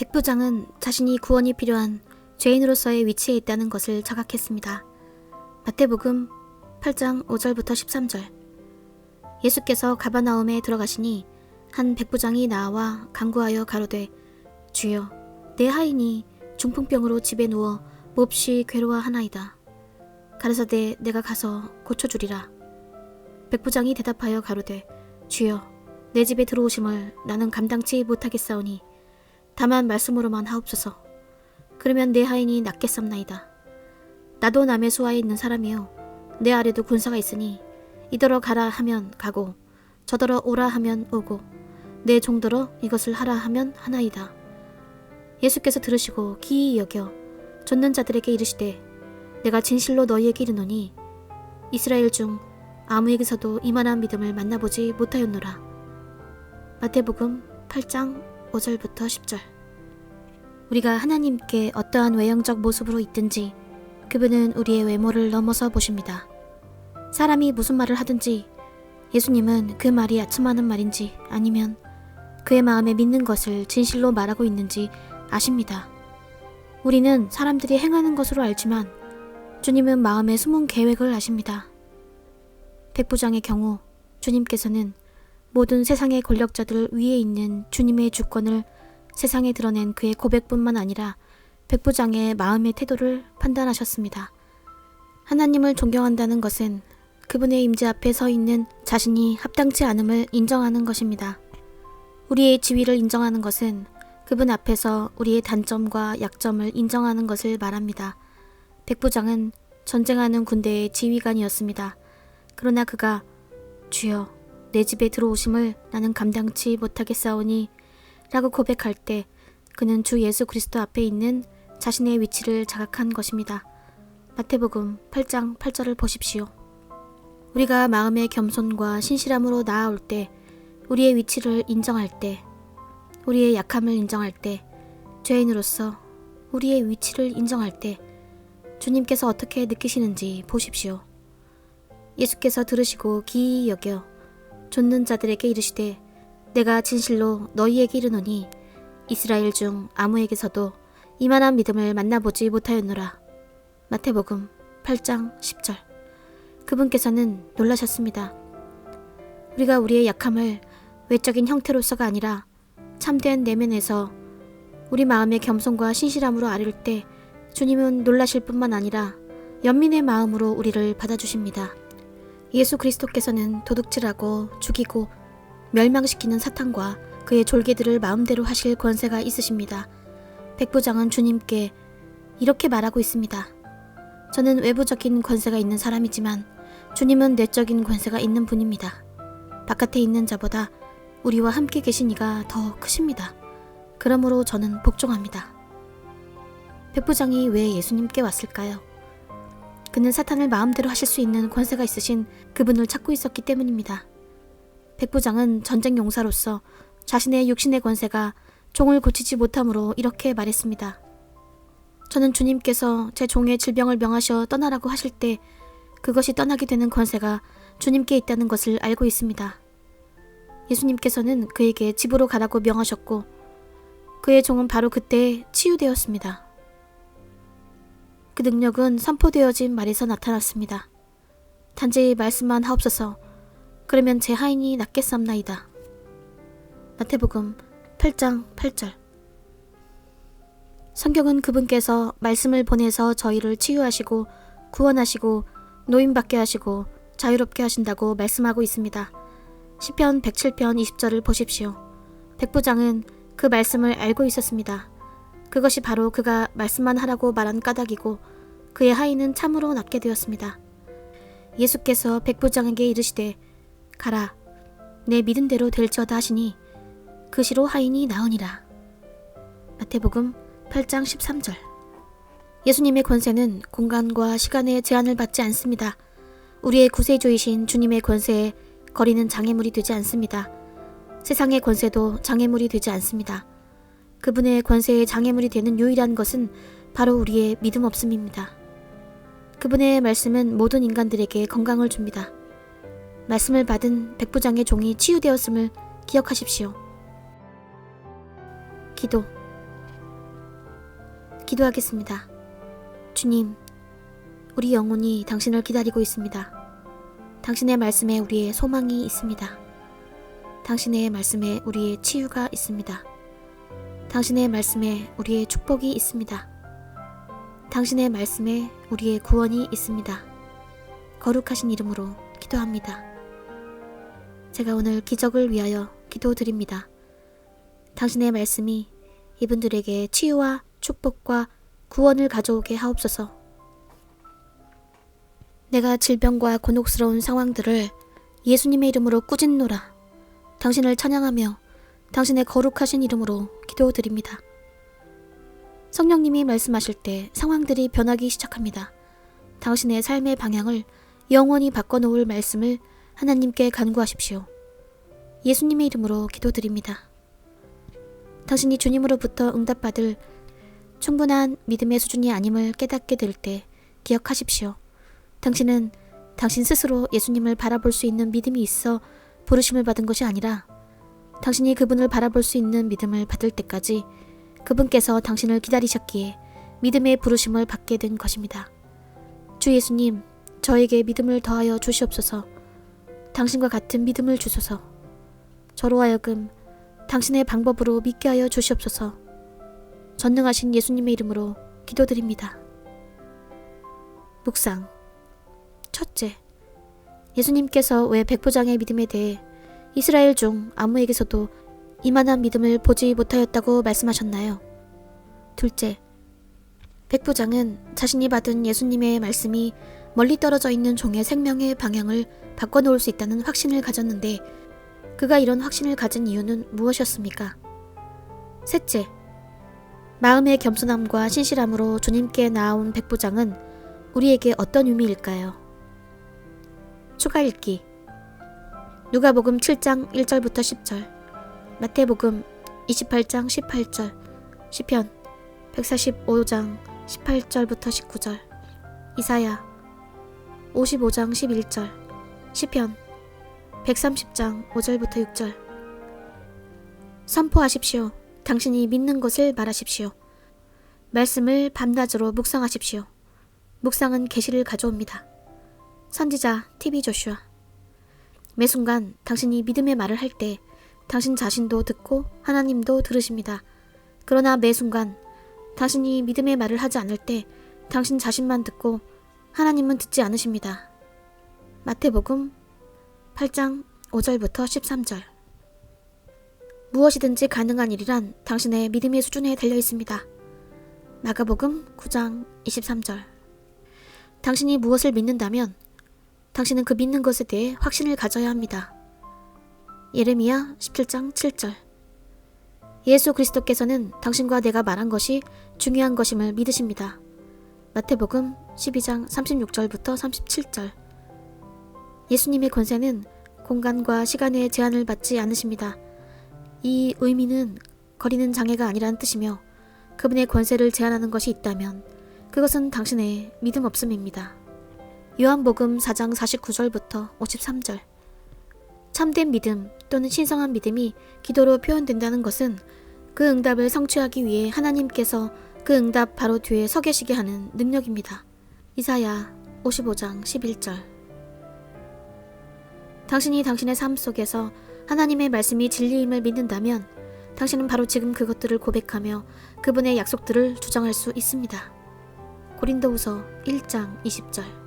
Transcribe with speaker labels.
Speaker 1: 백부장은 자신이 구원이 필요한 죄인으로서의 위치에 있다는 것을 자각했습니다. 마태복음 8장 5절부터 13절. 예수께서 가버나움에 들어가시니 한 백부장이 나와 간구하여 가로되 주여 내 하인이 중풍병으로 집에 누워 몹시 괴로워하나이다. 가라사대 내가 가서 고쳐주리라. 백부장이 대답하여 가로되 주여 내 집에 들어오심을 나는 감당치 못하겠사오니 다만 말씀으로만 하옵소서. 그러면 내 하인이 낫겠삼나이다. 나도 남의 수하에 있는 사람이요 내 아래도 군사가 있으니 이더러 가라 하면 가고 저더러 오라 하면 오고 내 종더러 이것을 하라 하면 하나이다. 예수께서 들으시고 기이 여겨 좇는 자들에게 이르시되 내가 진실로 너희에게 이르노니 이스라엘 중 아무에게서도 이만한 믿음을 만나보지 못하였노라. 마태복음 8장 5절부터 10절. 우리가 하나님께 어떠한 외형적 모습으로 있든지 그분은 우리의 외모를 넘어서 보십니다. 사람이 무슨 말을 하든지 예수님은 그 말이 아첨하는 말인지 아니면 그의 마음에 믿는 것을 진실로 말하고 있는지 아십니다. 우리는 사람들이 행하는 것으로 알지만 주님은 마음의 숨은 계획을 아십니다. 백부장의 경우 주님께서는 모든 세상의 권력자들 위에 있는 주님의 주권을 세상에 드러낸 그의 고백뿐만 아니라 백부장의 마음의 태도를 판단하셨습니다. 하나님을 존경한다는 것은 그분의 임재 앞에 서 있는 자신이 합당치 않음을 인정하는 것입니다. 우리의 지위를 인정하는 것은 그분 앞에서 우리의 단점과 약점을 인정하는 것을 말합니다. 백부장은 전쟁하는 군대의 지휘관이었습니다. 그러나 그가 주여 내 집에 들어오심을 나는 감당치 못하겠사오니 라고 고백할 때 그는 주 예수 그리스도 앞에 있는 자신의 위치를 자각한 것입니다. 마태복음 8장 8절을 보십시오. 우리가 마음의 겸손과 신실함으로 나아올 때, 우리의 위치를 인정할 때, 우리의 약함을 인정할 때, 죄인으로서 우리의 위치를 인정할 때 주님께서 어떻게 느끼시는지 보십시오. 예수께서 들으시고 기이 여겨 좇는 자들에게 이르시되 내가 진실로 너희에게 이르노니 이스라엘 중 아무에게서도 이만한 믿음을 만나보지 못하였노라. 마태복음 8장 10절. 그분께서는 놀라셨습니다. 우리가 우리의 약함을 외적인 형태로서가 아니라 참된 내면에서 우리 마음의 겸손과 신실함으로 아뢰을 때 주님은 놀라실 뿐만 아니라 연민의 마음으로 우리를 받아주십니다. 예수 그리스도께서는 도둑질하고 죽이고 멸망시키는 사탄과 그의 졸개들을 마음대로 하실 권세가 있으십니다. 백부장은 주님께 이렇게 말하고 있습니다. 저는 외부적인 권세가 있는 사람이지만 주님은 내적인 권세가 있는 분입니다. 바깥에 있는 자보다 우리와 함께 계신 이가 더 크십니다. 그러므로 저는 복종합니다. 백부장이 왜 예수님께 왔을까요? 그는 사탄을 마음대로 하실 수 있는 권세가 있으신 그분을 찾고 있었기 때문입니다. 백부장은 전쟁 용사로서 자신의 육신의 권세가 종을 고치지 못함으로 이렇게 말했습니다. 저는 주님께서 제 종의 질병을 명하셔 떠나라고 하실 때 그것이 떠나게 되는 권세가 주님께 있다는 것을 알고 있습니다. 예수님께서는 그에게 집으로 가라고 명하셨고 그의 종은 바로 그때 치유되었습니다. 그 능력은 선포되어진 말에서 나타났습니다. 단지 말씀만 하옵소서. 그러면 제 하인이 낫겠삼나이다. 마태복음 8장 8절. 성경은 그분께서 말씀을 보내서 저희를 치유하시고 구원하시고 노임받게 하시고 자유롭게 하신다고 말씀하고 있습니다. 시편 107편 20절을 보십시오. 백부장은 그 말씀을 알고 있었습니다. 그것이 바로 그가 말씀만 하라고 말한 까닭이고 그의 하인은 참으로 낫게 되었습니다. 예수께서 백부장에게 이르시되 가라 내 믿은 대로 될지어다 하시니 그 시로 하인이 나으니라. 마태복음 8장 13절. 예수님의 권세는 공간과 시간의 제한을 받지 않습니다. 우리의 구세주이신 주님의 권세에 거리는 장애물이 되지 않습니다. 세상의 권세도 장애물이 되지 않습니다. 그분의 권세에 장애물이 되는 유일한 것은 바로 우리의 믿음 없음입니다. 그분의 말씀은 모든 인간들에게 건강을 줍니다. 말씀을 받은 백부장의 종이 치유되었음을 기억하십시오. 기도. 기도하겠습니다. 주님, 우리 영혼이 당신을 기다리고 있습니다. 당신의 말씀에 우리의 소망이 있습니다. 당신의 말씀에 우리의 치유가 있습니다. 당신의 말씀에 우리의 축복이 있습니다. 당신의 말씀에 우리의 구원이 있습니다. 거룩하신 이름으로 기도합니다. 제가 오늘 기적을 위하여 기도드립니다. 당신의 말씀이 이분들에게 치유와 축복과 구원을 가져오게 하옵소서. 내가 질병과 곤혹스러운 상황들을 예수님의 이름으로 꾸짖노라. 당신을 찬양하며 당신의 거룩하신 이름으로 기도드립니다. 성령님이 말씀하실 때 상황들이 변하기 시작합니다. 당신의 삶의 방향을 영원히 바꿔놓을 말씀을 하나님께 간구하십시오. 예수님의 이름으로 기도드립니다. 당신이 주님으로부터 응답받을 충분한 믿음의 수준이 아님을 깨닫게 될 때 기억하십시오. 당신은 당신 스스로 예수님을 바라볼 수 있는 믿음이 있어 부르심을 받은 것이 아니라 당신이 그분을 바라볼 수 있는 믿음을 받을 때까지 그분께서 당신을 기다리셨기에 믿음의 부르심을 받게 된 것입니다. 주 예수님, 저에게 믿음을 더하여 주시옵소서. 당신과 같은 믿음을 주소서. 저로 하여금 당신의 방법으로 믿게 하여 주시옵소서. 전능하신 예수님의 이름으로 기도드립니다. 묵상. 첫째, 예수님께서 왜 백부장의 믿음에 대해 이스라엘 중 아무에게서도 이만한 믿음을 보지 못하였다고 말씀하셨나요? 둘째, 백부장은 자신이 받은 예수님의 말씀이 멀리 떨어져 있는 종의 생명의 방향을 바꿔놓을 수 있다는 확신을 가졌는데 그가 이런 확신을 가진 이유는 무엇이었습니까? 셋째, 마음의 겸손함과 신실함으로 주님께 나아온 백부장은 우리에게 어떤 의미일까요? 추가 읽기. 누가복음 7장 1절부터 10절, 마태복음 28장 18절, 시편 145장 18절부터 19절, 이사야 55장 11절, 시편 130장 5절부터 6절. 선포하십시오. 당신이 믿는 것을 말하십시오. 말씀을 밤낮으로 묵상하십시오. 묵상은 계시를 가져옵니다. 선지자 TV 조슈아. 매 순간 당신이 믿음의 말을 할 때 당신 자신도 듣고 하나님도 들으십니다. 그러나 매 순간 당신이 믿음의 말을 하지 않을 때 당신 자신만 듣고 하나님은 듣지 않으십니다. 마태복음 8장 5절부터 13절. 무엇이든지 가능한 일이란 당신의 믿음의 수준에 달려 있습니다. 마가복음 9장 23절. 당신이 무엇을 믿는다면 당신은 그 믿는 것에 대해 확신을 가져야 합니다. 예레미야 17장 7절. 예수 그리스도께서는 당신과 내가 말한 것이 중요한 것임을 믿으십니다. 마태복음 12장 36절부터 37절. 예수님의 권세는 공간과 시간의 제한을 받지 않으십니다. 이 의미는 거리는 장애가 아니라는 뜻이며 그분의 권세를 제한하는 것이 있다면 그것은 당신의 믿음 없음입니다. 요한복음 4장 49절부터 53절. 참된 믿음 또는 신성한 믿음이 기도로 표현된다는 것은 그 응답을 성취하기 위해 하나님께서 그 응답 바로 뒤에 서 계시게 하는 능력입니다. 이사야 55장 11절. 당신이 당신의 삶 속에서 하나님의 말씀이 진리임을 믿는다면 당신은 바로 지금 그것들을 고백하며 그분의 약속들을 주장할 수 있습니다. 고린도후서 1장 20절.